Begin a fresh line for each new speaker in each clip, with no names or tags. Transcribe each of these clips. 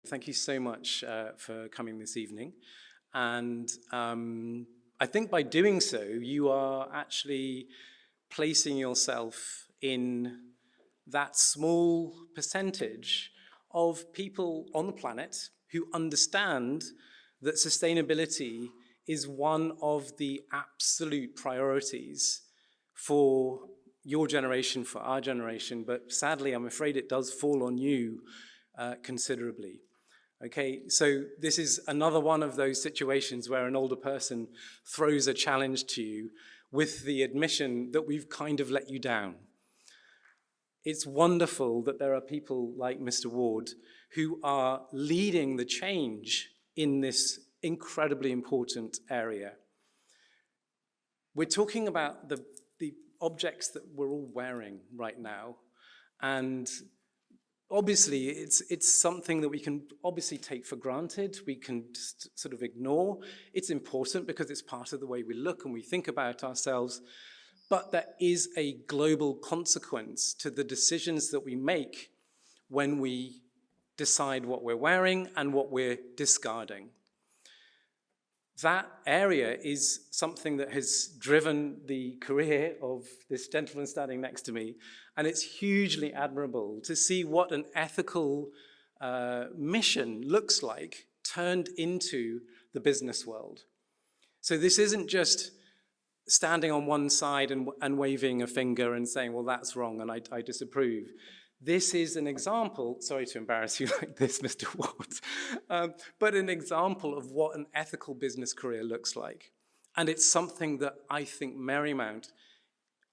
Thank you so much for coming this evening. And I think by doing so, you are actually placing yourself in that small percentage of people on the planet who understand that sustainability is one of the absolute priorities for your generation, for our generation, but sadly, I'm afraid it does fall on you considerably. Okay, so this is another one of those situations where an older person throws a challenge to you with the admission that we've kind of let you down. It's wonderful that there are people like Mr. Ward who are leading the change in this incredibly important area. We're talking about the objects that we're all wearing right now, and obviously, it's something that we can obviously take for granted, we can just sort of ignore. It's important because it's part of the way we look and we think about ourselves, but there is a global consequence to the decisions that we make when we decide what we're wearing and what we're discarding. That area is something that has driven the career of this gentleman standing next to me, and it's hugely admirable to see what an ethical mission looks like turned into the business world. So this isn't just standing on one side and waving a finger and saying, well, that's wrong and I disapprove. This is an example, sorry to embarrass you like this, Mr. Ward, but an example of what an ethical business career looks like. And it's something that I think Marymount,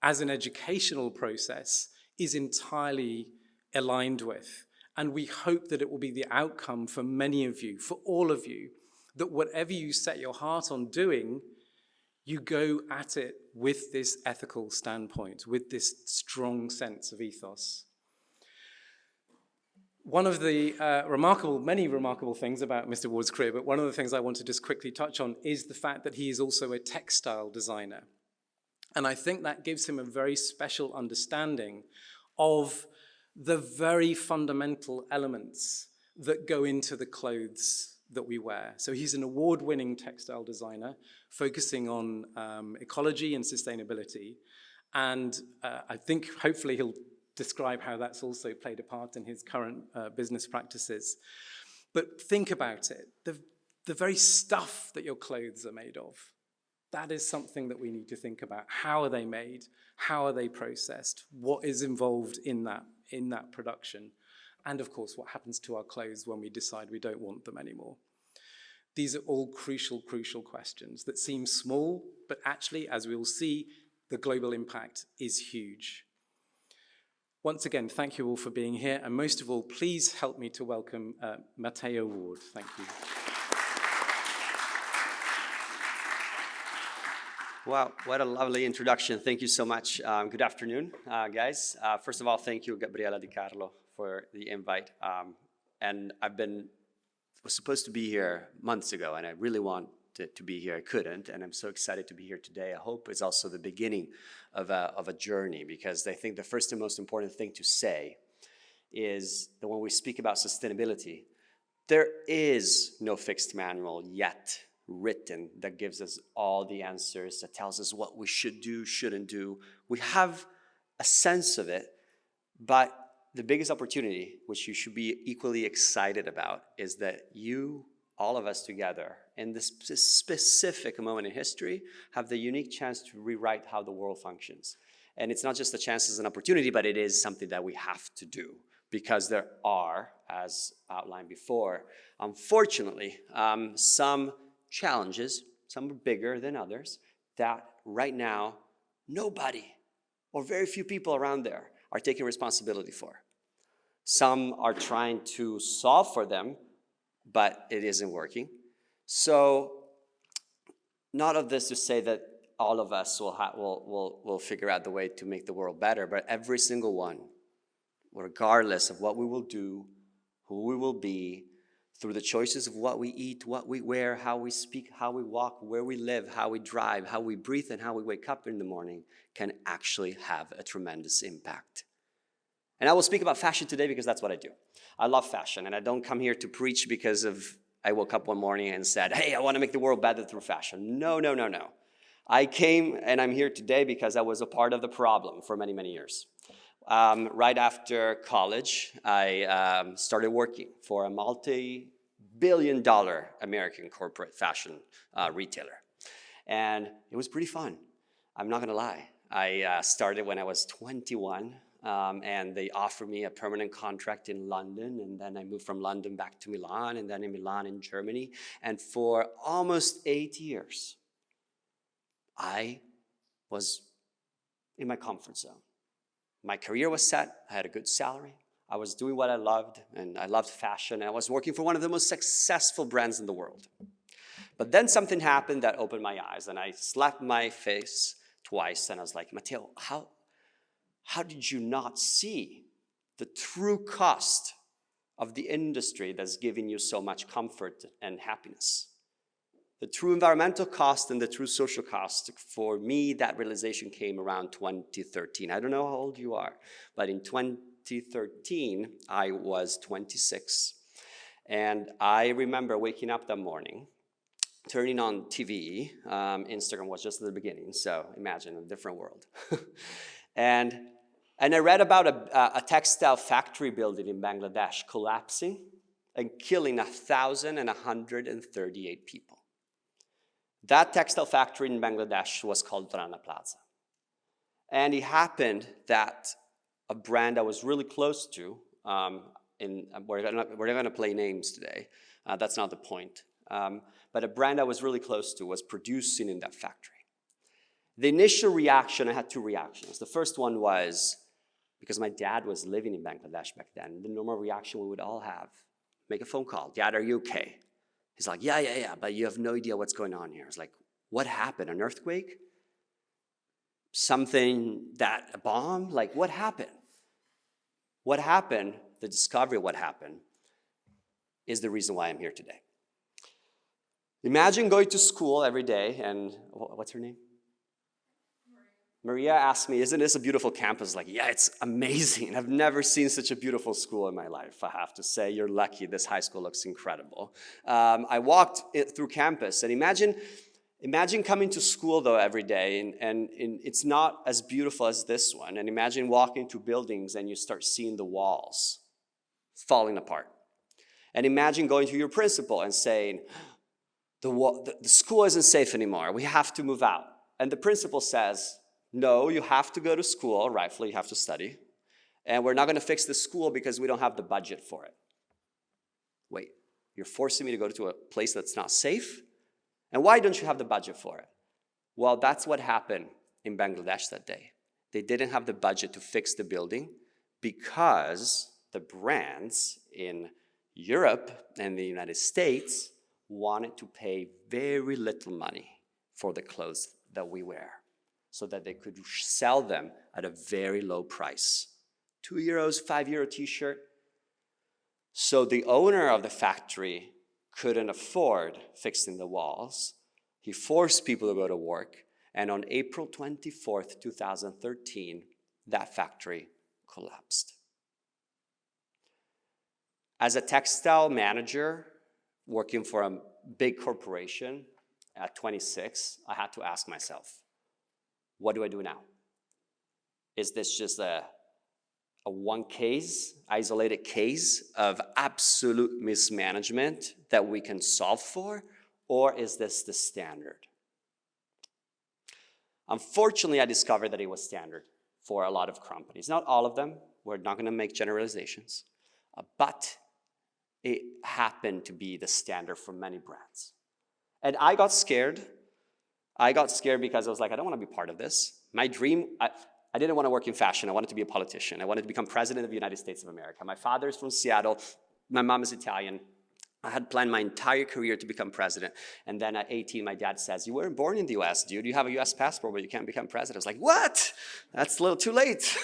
as an educational process, is entirely aligned with. And we hope that it will be the outcome for many of you, for all of you, that whatever you set your heart on doing, you go at it with this ethical standpoint, with this strong sense of ethos. One of the many remarkable things about Mr. Ward's career, but one of the things I want to just quickly touch on is the fact that he is also a textile designer. And I think that gives him a very special understanding of the very fundamental elements that go into the clothes that we wear. So he's an award-winning textile designer focusing on ecology and sustainability. And I think hopefully he'll describe how that's also played a part in his current business practices. But think about it. The very stuff that your clothes are made of, that is something that we need to think about. How are they made? How are they processed? What is involved in that production? And of course, what happens to our clothes when we decide we don't want them anymore? These are all crucial questions that seem small, but actually, as we will see, the global impact is huge. Once again, thank you all for being here, and most of all, please help me to welcome Matteo Ward. Thank you.
Wow, what a lovely introduction. Thank you so much. Good afternoon, guys. First of all, thank you, Gabriela Di Carlo, for the invite. And was supposed to be here months ago, and I really want to be here. I couldn't, and I'm so excited to be here today. I hope it's also the beginning of a journey, because I think the first and most important thing to say is that when we speak about sustainability, there is no fixed manual yet written that gives us all the answers, that tells us what we should do, shouldn't do. We have a sense of it, but the biggest opportunity, which you should be equally excited about, is that you, all of us together, in this specific moment in history, have the unique chance to rewrite how the world functions. And it's not just a chance as an opportunity, but it is something that we have to do, because there are, as outlined before, unfortunately, some challenges, some are bigger than others, that right now, nobody or very few people around there are taking responsibility for. Some are trying to solve for them, but it isn't working. So, not of this to say that all of us will figure out the way to make the world better, but every single one, regardless of what we will do, who we will be, through the choices of what we eat, what we wear, how we speak, how we walk, where we live, how we drive, how we breathe, and how we wake up in the morning, can actually have a tremendous impact. And I will speak about fashion today because that's what I do. I love fashion, and I don't come here to preach because I woke up one morning and said, hey, I want to make the world better through fashion. No, no, no, no. I came and I'm here today because I was a part of the problem for many, many years. Right after college, I started working for a multi-billion-dollar American corporate fashion retailer. And it was pretty fun. I'm not going to lie. I started when I was 21, and they offered me a permanent contract in London, and then I moved from London back to Milan, and then in Milan in Germany. And for almost 8 years, I was in my comfort zone. My career was set. I had a good salary. I was doing what I loved, and I loved fashion. And I was working for one of the most successful brands in the world. But then something happened that opened my eyes, and I slapped my face twice, and I was like, Matteo, how did you not see the true cost of the industry that's giving you so much comfort and happiness? The true environmental cost and the true social cost. For me, that realization came around 2013. I don't know how old you are, but in 2013, I was 26. And I remember waking up that morning, turning on TV. Instagram was just at the beginning, so imagine a different world. and I read about a textile factory building in Bangladesh collapsing and killing 1,138 people. That textile factory in Bangladesh was called Rana Plaza. And it happened that a brand I was really close to, we're not going to play names today, that's not the point, but a brand I was really close to was producing in that factory. The initial reaction, I had two reactions. The first one was, because my dad was living in Bangladesh back then, the normal reaction we would all have, make a phone call, Dad, are you okay? He's like, yeah, but you have no idea what's going on here. I was like, what happened, an earthquake? A bomb? Like, what happened? What happened, the discovery of what happened, is the reason why I'm here today. Imagine going to school every day, and what's her name? Maria asked me, isn't this a beautiful campus? Like, yeah, it's amazing. I've never seen such a beautiful school in my life, I have to say. You're lucky. This high school looks incredible. I walked through campus, and imagine coming to school, though, every day, and it's not as beautiful as this one. And imagine walking to buildings, and you start seeing the walls falling apart. And imagine going to your principal and saying, the school isn't safe anymore. We have to move out. And the principal says, no, you have to go to school, rightfully you have to study, and we're not going to fix the school because we don't have the budget for it. Wait, you're forcing me to go to a place that's not safe? And why don't you have the budget for it? Well, that's what happened in Bangladesh that day. They didn't have the budget to fix the building because the brands in Europe and the United States wanted to pay very little money for the clothes that we wear, so that they could sell them at a very low price. €2, €5 t-shirt. So the owner of the factory couldn't afford fixing the walls. He forced people to go to work, and on April 24th, 2013, that factory collapsed. As a textile manager working for a big corporation at 26, I had to ask myself, what do I do now? Is this just a one case, isolated case of absolute mismanagement that we can solve for, or is this the standard? Unfortunately, I discovered that it was standard for a lot of companies. Not all of them, we're not going to make generalizations, but it happened to be the standard for many brands. And I got scared. I got scared because I was like, I don't want to be part of this. My dream, I didn't want to work in fashion. I wanted to be a politician. I wanted to become president of the United States of America. My father is from Seattle. My mom is Italian. I had planned my entire career to become president. And then at 18, my dad says, you weren't born in the US, dude. You have a US passport, but you can't become president. I was like, what? That's a little too late.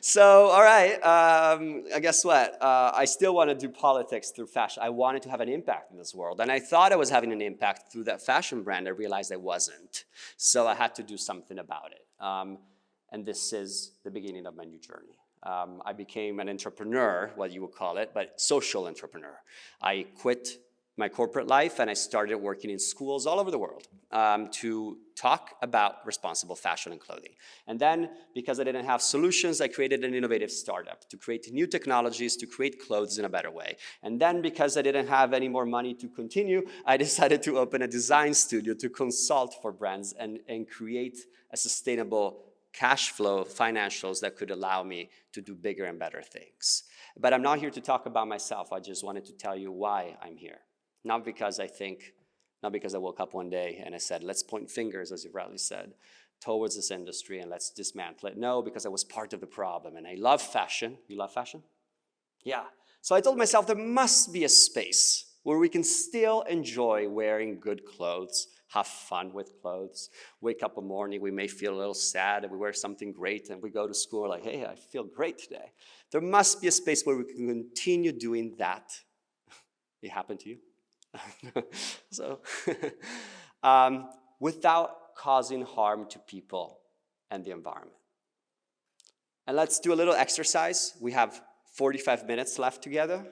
So, all right, guess what? I still want to do politics through fashion. I wanted to have an impact in this world. And I thought I was having an impact through that fashion brand. I realized I wasn't. So I had to do something about it. And this is the beginning of my new journey. I became an entrepreneur, what you would call it, but social entrepreneur. I quit my corporate life and I started working in schools all over the world to talk about responsible fashion and clothing. And then, because I didn't have solutions, I created an innovative startup to create new technologies to create clothes in a better way. And then, because I didn't have any more money to continue, I decided to open a design studio to consult for brands and create a sustainable cash flow financials that could allow me to do bigger and better things. But I'm not here to talk about myself. I just wanted to tell you why I'm here. Not because I woke up one day and I said, let's point fingers, as you rightly said, towards this industry and let's dismantle it. No, because I was part of the problem and I love fashion. You love fashion? Yeah. So I told myself there must be a space where we can still enjoy wearing good clothes, have fun with clothes, wake up in the morning, we may feel a little sad and we wear something great and we go to school like, hey, I feel great today. There must be a space where we can continue doing that. It happened to you? So, without causing harm to people and the environment. And let's do a little exercise. We have 45 minutes left together.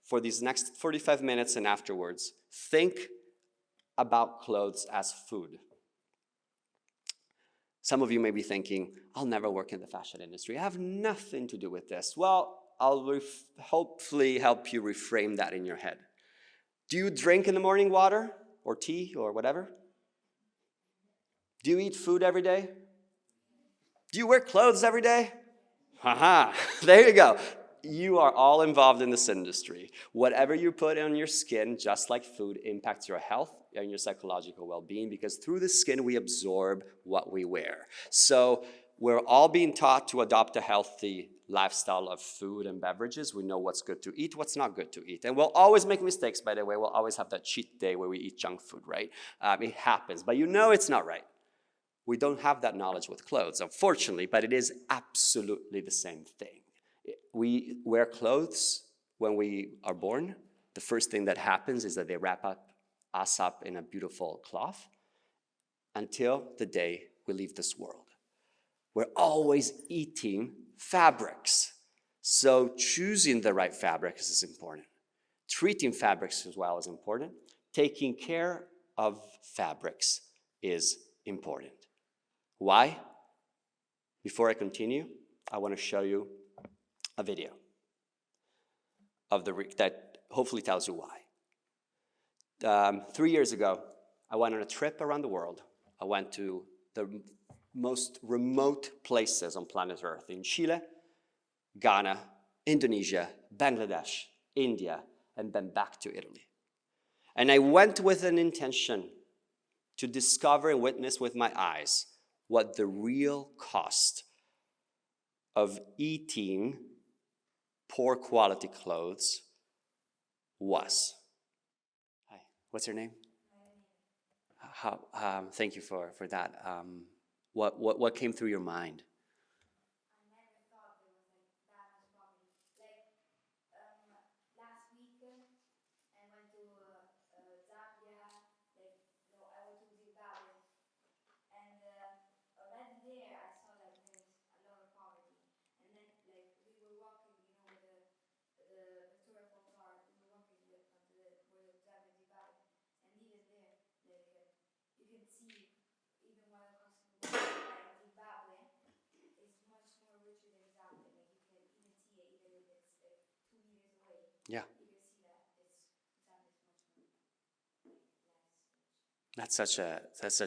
For these next 45 minutes and afterwards, think about clothes as food. Some of you may be thinking, I'll never work in the fashion industry. I have nothing to do with this. Well, I'll hopefully help you reframe that in your head. Do you drink in the morning water or tea or whatever? Do you eat food every day? Do you wear clothes every day? Haha, there you go. You are all involved in this industry. Whatever you put on your skin, just like food, impacts your health and your psychological well-being because through the skin we absorb what we wear. So we're all being taught to adopt a healthy lifestyle of food and beverages. We know what's good to eat, what's not good to eat. And we'll always make mistakes, by the way. We'll always have that cheat day where we eat junk food, right? It happens, but you know it's not right. We don't have that knowledge with clothes, unfortunately, but it is absolutely the same thing. We wear clothes when we are born. The first thing that happens is that they wrap us up in a beautiful cloth until the day we leave this world. We're always eating fabrics. So choosing the right fabrics is important. Treating fabrics as well is important. Taking care of fabrics is important. Why? Before I continue, I want to show you a video of that hopefully tells you why. 3 years ago, I went on a trip around the world. I went to the most remote places on planet Earth in Chile, Ghana, Indonesia, Bangladesh, India, and then back to Italy. And I went with an intention to discover and witness with my eyes what the real cost of eating poor quality clothes was. Hi, what's your name? Thank you for that. What came through your mind? Yeah. That's such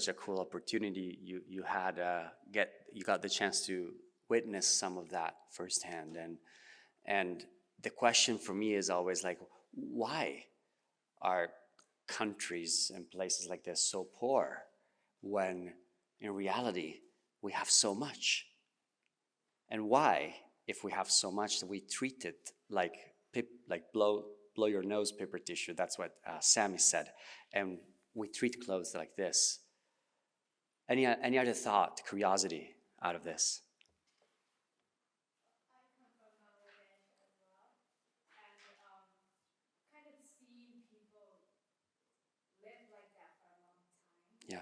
a cool opportunity you had you got the chance to witness some of that firsthand and the question for me is always like why are countries and places like this so poor when in reality we have so much, and why if we have so much that we treat it like blow your nose paper tissue. That's what Sammy said, and we treat clothes like this. Any other thought, curiosity out of this? Yeah.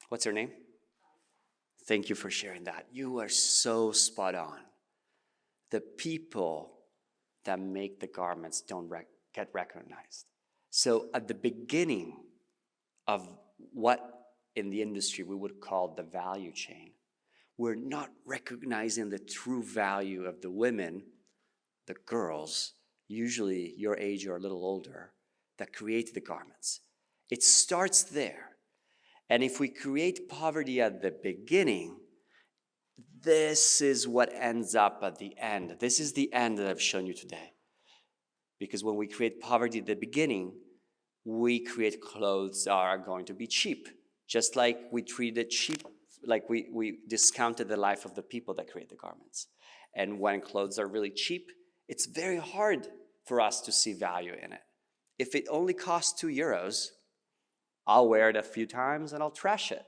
What's her name? Thank you for sharing that. You are so spot on. The people that make the garments don't get recognized. So at the beginning of what in the industry we would call the value chain, we're not recognizing the true value of the women, the girls, usually your age or a little older, that create the garments. It starts there. And if we create poverty at the beginning, this is what ends up at the end. This is the end that I've shown you today. Because when we create poverty at the beginning, we create clothes that are going to be cheap. Just like we treated cheap, like we discounted the life of the people that create the garments. And when clothes are really cheap, it's very hard for us to see value in it. If it only costs €2, I'll wear it a few times and I'll trash it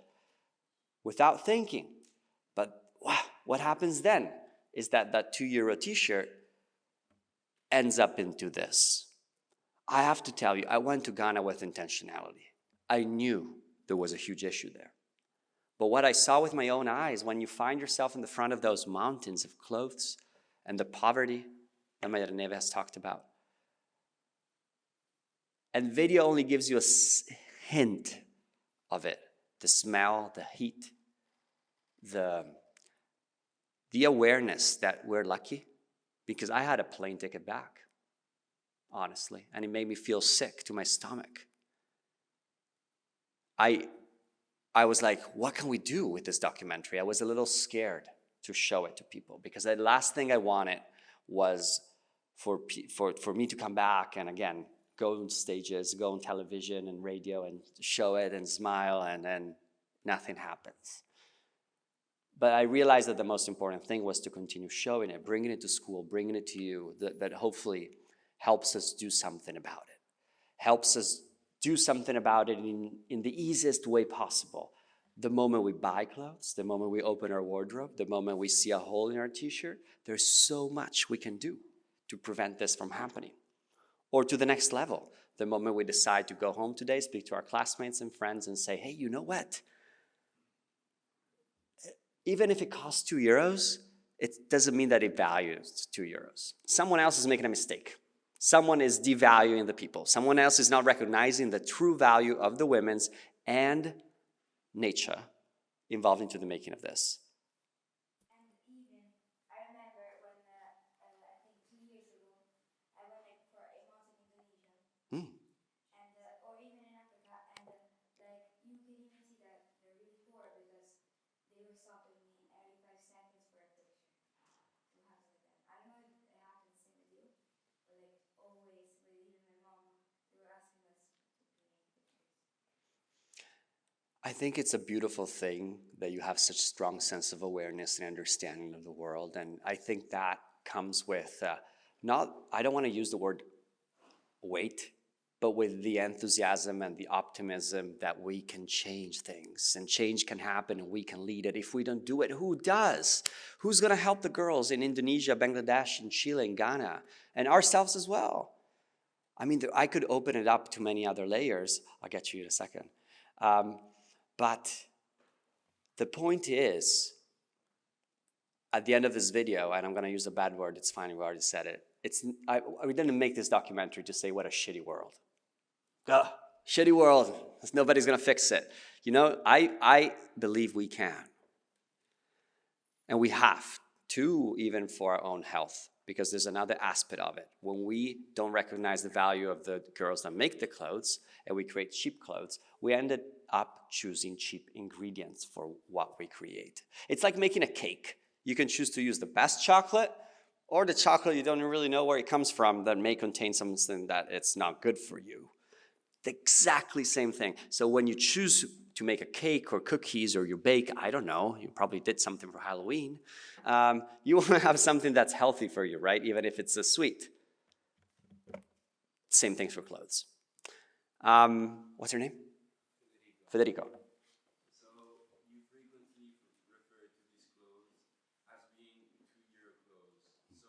without thinking. But wow, what happens then is that that €2 t-shirt ends up into this. I have to tell you, I went to Ghana with intentionality. I knew there was a huge issue there. But what I saw with my own eyes, when you find yourself in the front of those mountains of clothes and the poverty that Maria Neve has talked about, and video only gives you a hint of it, the smell, the heat, the awareness that we're lucky, because I had a plane ticket back, honestly, and it made me feel sick to my stomach. I was like, what can we do with this documentary? I was a little scared to show it to people because the last thing I wanted was for me to come back and again, go on stages, go on television and radio and show it and smile and then nothing happens. But I realized that the most important thing was to continue showing it, bringing it to school, bringing it to you, that hopefully helps us do something about it. Helps us do something about it in the easiest way possible. The moment we buy clothes, the moment we open our wardrobe, the moment we see a hole in our t-shirt, there's so much we can do to prevent this from happening. Or to the next level, the moment we decide to go home today, speak to our classmates and friends and say, hey, you know what? Even if it costs €2, it doesn't mean that it values €2. Someone else is making a mistake. Someone is devaluing the people. Someone else is not recognizing the true value of the women's and nature involved into the making of this.
And even, I remember when, I think 2 years ago, I went like for 8 months in Indonesia, and or even in Africa, and like you can even see that they're really poor because they were stopping me every 5 seconds for a picture to have with them. I don't know if it happens same with you, but like always, with even my mom, they were asking us to make pictures.
I think it's a beautiful thing that you have such strong sense of awareness and understanding of the world. And I think that comes with I don't want to use the word weight, but with the enthusiasm and the optimism that we can change things and change can happen and we can lead it. If we don't do it, who does? Who's going to help the girls in Indonesia, Bangladesh, and Chile, and Ghana, and ourselves as well? I mean, I could open it up to many other layers. I'll get to you in a second. But the point is, at the end of this video, and I'm going to use a bad word, it's fine, we already said it. We didn't make this documentary to say what a shitty world. Ugh, shitty world, nobody's going to fix it. You know, I believe we can. And we have to, even for our own health, because there's another aspect of it. When we don't recognize the value of the girls that make the clothes, and we create cheap clothes, we ended up choosing cheap ingredients for what we create. It's like making a cake. You can choose to use the best chocolate, or the chocolate you don't really know where it comes from that may contain something that it's not good for you. The exactly same thing. So when you choose to make a cake or cookies or you bake, I don't know, you probably did something for Halloween, you want to have something that's healthy for you, right? Even if it's a sweet. Same thing for clothes. What's your name? Federico.
So you frequently refer to these clothes as being two-year clothes. So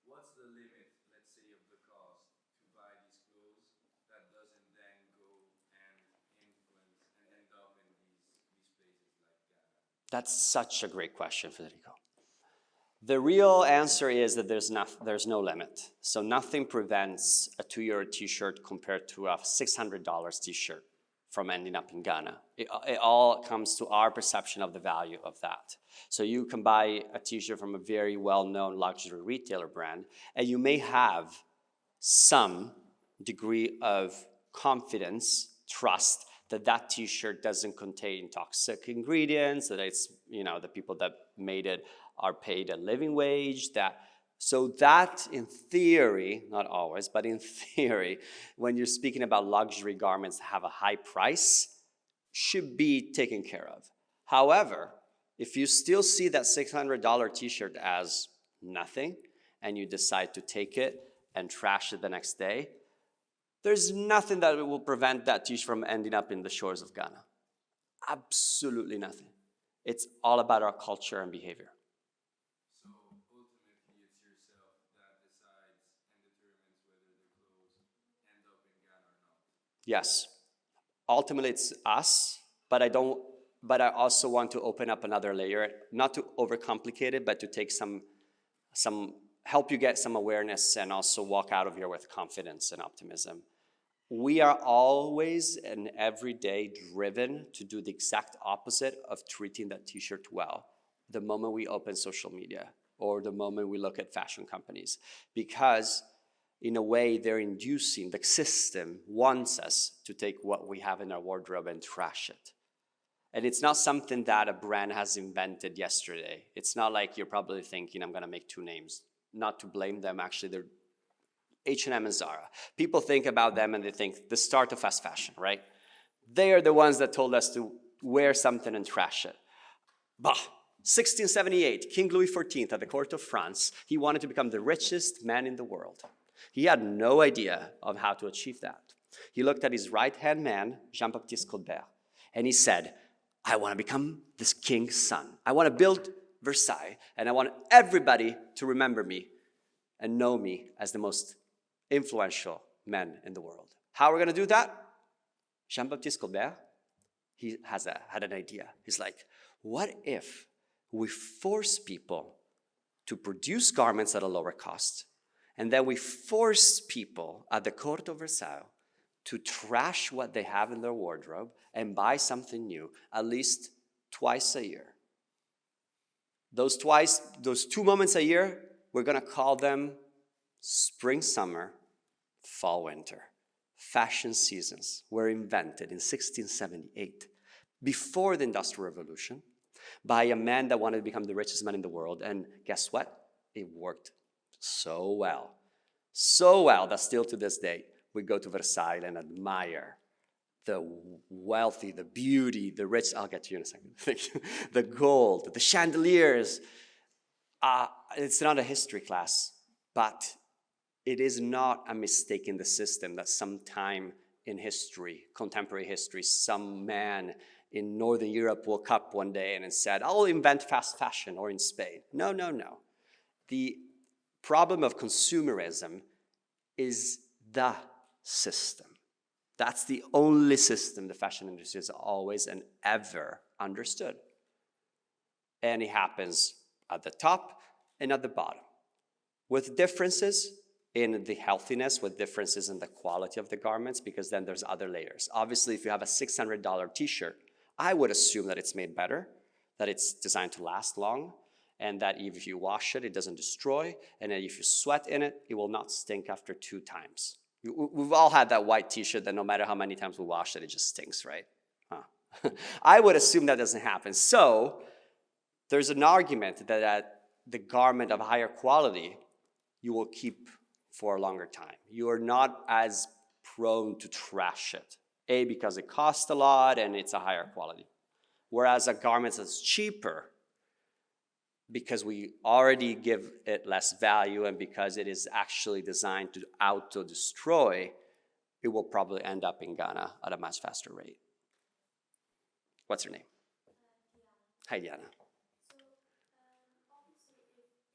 what's the limit, let's say, of the cost to buy these clothes that doesn't then go and influence and end up in these
That's such a great question, Federico. The real answer is that there's no limit. So nothing prevents a €2 t-shirt compared to a $600 t-shirt from ending up in Ghana. It all comes to our perception of the value of that. So you can buy a t-shirt from a very well-known luxury retailer brand, and you may have some degree of confidence, trust, that that t-shirt doesn't contain toxic ingredients, that it's, the people that made it are paid a living wage, so that in theory, not always, but in theory, when you're speaking about luxury garments that have a high price, should be taken care of. However, if you still see that $600 t-shirt as nothing, and you decide to take it and trash it the next day, there's nothing that will prevent that t-shirt from ending up in the shores of Ghana. Absolutely nothing. It's all about our culture and behavior.
So ultimately, it's yourself that decides and determines whether the clothes end up in Ghana or not.
Yes. Ultimately, it's us, but I also want to open up another layer, not to overcomplicate it, but to take some help you get some awareness and also walk out of here with confidence and optimism. We are always and every day driven to do the exact opposite of treating that t-shirt well the moment we open social media or the moment we look at fashion companies, because in a way they're inducing, the system wants us to take what we have in our wardrobe and trash it. And it's not something that a brand has invented yesterday. It's not like you're probably thinking, I'm gonna make two names. Not to blame them, actually, they're H&M and Zara. People think about them and they think the start of fast fashion, right? They are the ones that told us to wear something and trash it. Bah, 1678, King Louis XIV at the court of France, he wanted to become the richest man in the world. He had no idea of how to achieve that. He looked at his right-hand man, Jean-Baptiste Colbert, and he said, I want to become this king's son. I want to build Versailles, and I want everybody to remember me and know me as the most influential man in the world. How are we going to do that? Jean-Baptiste Colbert, he had an idea. He's like, what if we force people to produce garments at a lower cost, and then we force people at the court of Versailles to trash what they have in their wardrobe and buy something new at least twice a year. Those 2 moments a year, we're going to call them spring, summer, fall, winter. Fashion seasons were invented in 1678, before the Industrial Revolution, by a man that wanted to become the richest man in the world. And guess what? It worked so well. So well that still to this day, we go to Versailles and admire the wealthy, the beauty, the rich, I'll get to you in a second, the gold, the chandeliers. It's not a history class, but it is not a mistake in the system that sometime in history, contemporary history, some man in Northern Europe woke up one day and said, I'll invent fast fashion, or in Spain. No, no, no. The problem of consumerism is the system. That's the only system the fashion industry has always and ever understood. And it happens at the top and at the bottom, with differences in the healthiness, with differences in the quality of the garments, because then there's other layers. Obviously, if you have a $600 t-shirt, I would assume that it's made better, that it's designed to last long, and that if you wash it, it doesn't destroy, and that if you sweat in it, it will not stink after 2 times. We've all had that white t-shirt that no matter how many times we wash it, it just stinks, right? Huh. I would assume that doesn't happen. So there's an argument that the garment of higher quality, you will keep for a longer time. You are not as prone to trash it. A, because it costs a lot and it's a higher quality. Whereas a garment that's cheaper, because we already give it less value and because it is actually designed to auto-destroy, it will probably end up in Ghana at a much faster rate. What's your name?
Diana.
Hi, Diana.
So, obviously,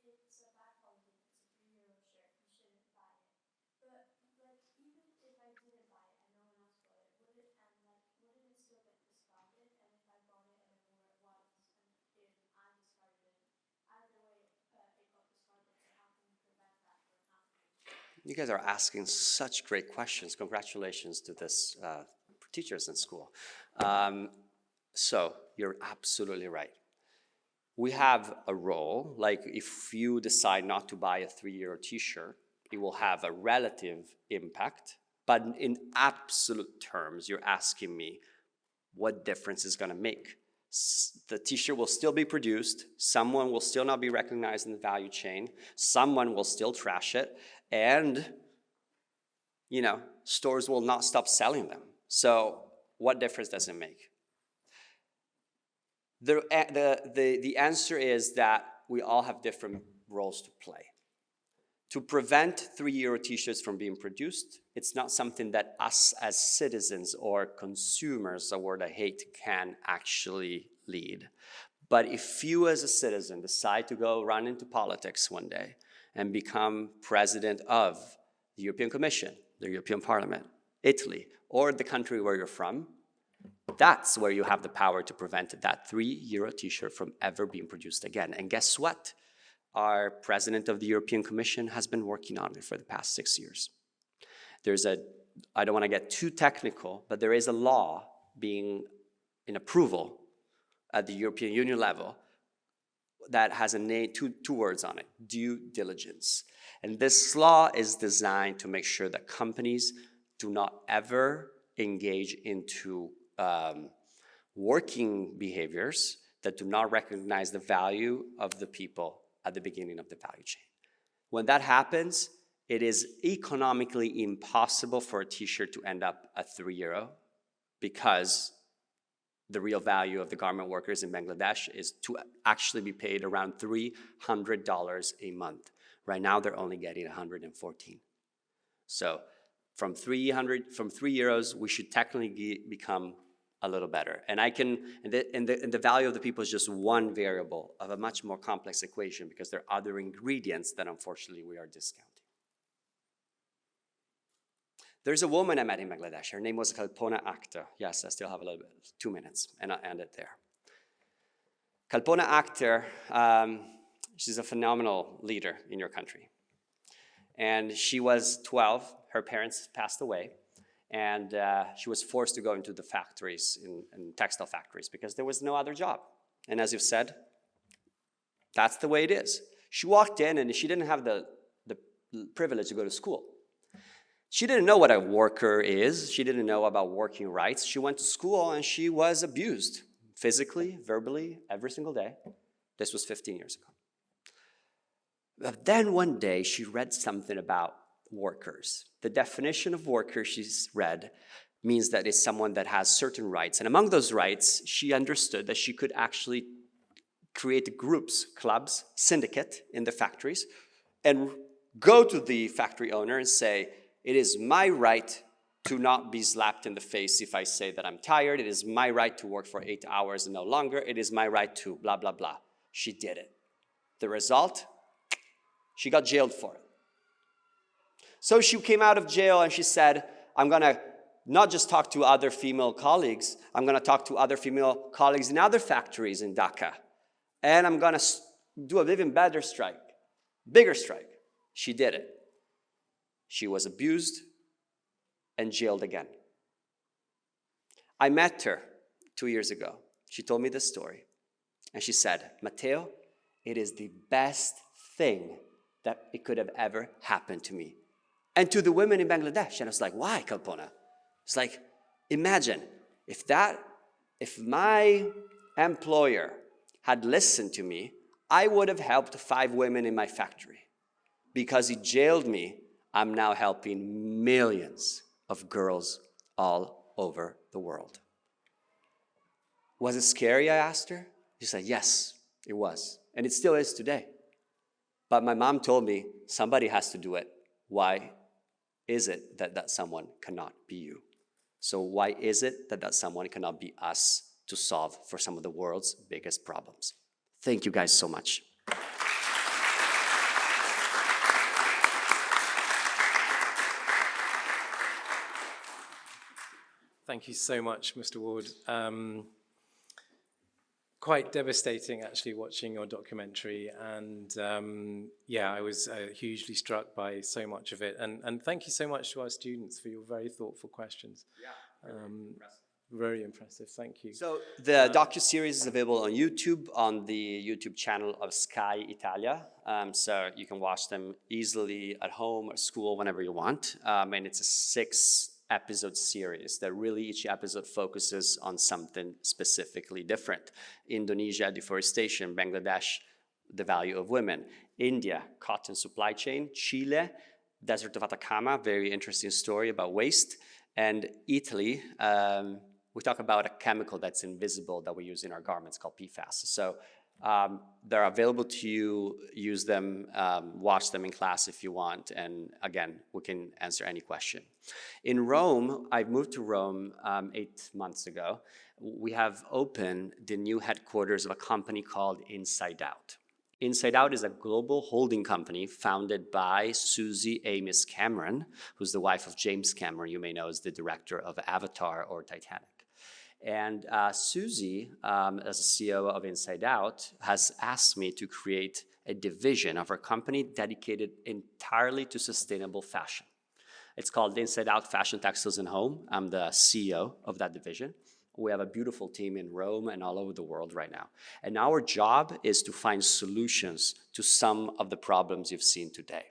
if it's a bad quality, it's a €3 shirt, you shouldn't buy it. But, like, even if I didn't buy it and no one else bought it, wouldn't it still get discarded? And if I bought it and I wore it once,
You guys are asking such great questions. Congratulations to this teachers in school. So you're absolutely right. We have a role, like if you decide not to buy a €3 t-shirt, it will have a relative impact, but in absolute terms, you're asking me what difference is gonna make. The t-shirt will still be produced, someone will still not be recognized in the value chain, someone will still trash it, and stores will not stop selling them. So what difference does it make? The answer is that we all have different roles to play. To prevent €3 t-shirts from being produced, it's not something that us as citizens or consumers, a word I hate, can actually lead. But if you as a citizen decide to go run into politics one day and become president of the European Commission, the European Parliament, Italy, or the country where you're from, that's where you have the power to prevent that €3 t-shirt from ever being produced again. And guess what? Our president of the European Commission has been working on it for the past 6 years. I don't want to get too technical, but there is a law being in approval at the European Union level that has a name, two words on it, due diligence. And this law is designed to make sure that companies do not ever engage into working behaviors that do not recognize the value of the people at the beginning of the value chain. When that happens, it is economically impossible for a t-shirt to end up at €3 because the real value of the garment workers in Bangladesh is to actually be paid around $300 a month. Right now, they're only getting 114. So from €3, we should technically become a little better. And the value of the people is just one variable of a much more complex equation because there are other ingredients that unfortunately we are discounting. There's a woman I met in Bangladesh. Her name was Kalpona Akhtar. Yes, I still have a little bit, 2 minutes, and I'll end it there. Kalpona Akhtar, she's a phenomenal leader in your country. And she was 12, her parents passed away, and she was forced to go into the factories, in textile factories, because there was no other job. And as you've said, that's the way it is. She walked in and she didn't have the privilege to go to school. She didn't know what a worker is. She didn't know about working rights. She went to school and she was abused, physically, verbally, every single day. This was 15 years ago. But then one day she read something about workers. The definition of worker she's read means that it's someone that has certain rights. And among those rights, she understood that she could actually create groups, clubs, syndicate in the factories, and go to the factory owner and say, it is my right to not be slapped in the face if I say that I'm tired. It is my right to work for 8 hours and no longer. It is my right to blah, blah, blah. She did it. The result? She got jailed for it. So she came out of jail and she said, I'm going to not just talk to other female colleagues, I'm going to talk to other female colleagues in other factories in Dhaka. And I'm going to do an even better strike, bigger strike. She did it. She was abused and jailed again. I met her 2 years ago. She told me this story. And she said, Matteo, it is the best thing that it could have ever happened to me. And to the women in Bangladesh. And I was like, why, Kalpona? It's like, imagine, if my employer had listened to me, I would have helped 5 women in my factory. Because he jailed me, I'm now helping millions of girls all over the world. Was it scary, I asked her? She said, yes, it was. And it still is today. But my mom told me, somebody has to do it. Why is it that that someone cannot be you? So why is it that that someone cannot be us to solve for some of the world's biggest problems? Thank you guys so much.
Thank you so much, Mr. Ward. quite devastating actually watching your documentary, and I was hugely struck by so much of it, and thank you so much to our students for your very thoughtful questions. Very impressive, thank you.
So the docu-series is available on YouTube, on the YouTube channel of Sky Italia. So you can watch them easily at home or school whenever you want. And it's a 6-episode series that really each episode focuses on something specifically different. Indonesia, deforestation. Bangladesh, the value of women. India, cotton supply chain. Chile, desert of Atacama, very interesting story about waste. And Italy, we talk about a chemical that's invisible that we use in our garments called PFAS. So they're available to you, use them, watch them in class if you want, and again, we can answer any question. In Rome, I moved to Rome 8 months ago. We have opened the new headquarters of a company called Inside Out. Inside Out is a global holding company founded by Susie Amis Cameron, who's the wife of James Cameron, you may know as the director of Avatar or Titanic. And Susie, as a CEO of Inside Out, has asked me to create a division of our company dedicated entirely to sustainable fashion. It's called Inside Out Fashion, Textiles, and Home. I'm the CEO of that division. We have a beautiful team in Rome and all over the world right now. And our job is to find solutions to some of the problems you've seen today.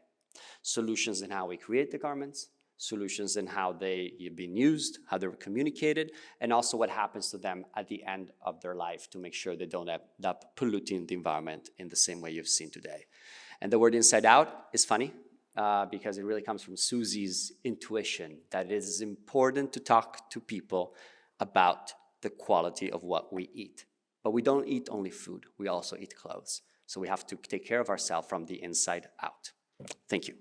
Solutions in how we create the garments, solutions in how they've been used, how they're communicated, and also what happens to them at the end of their life to make sure they don't end up polluting the environment in the same way you've seen today. And the word Inside Out is funny because it really comes from Susie's intuition that it is important to talk to people about the quality of what we eat. But we don't eat only food, we also eat clothes. So we have to take care of ourselves from the inside out. Thank you.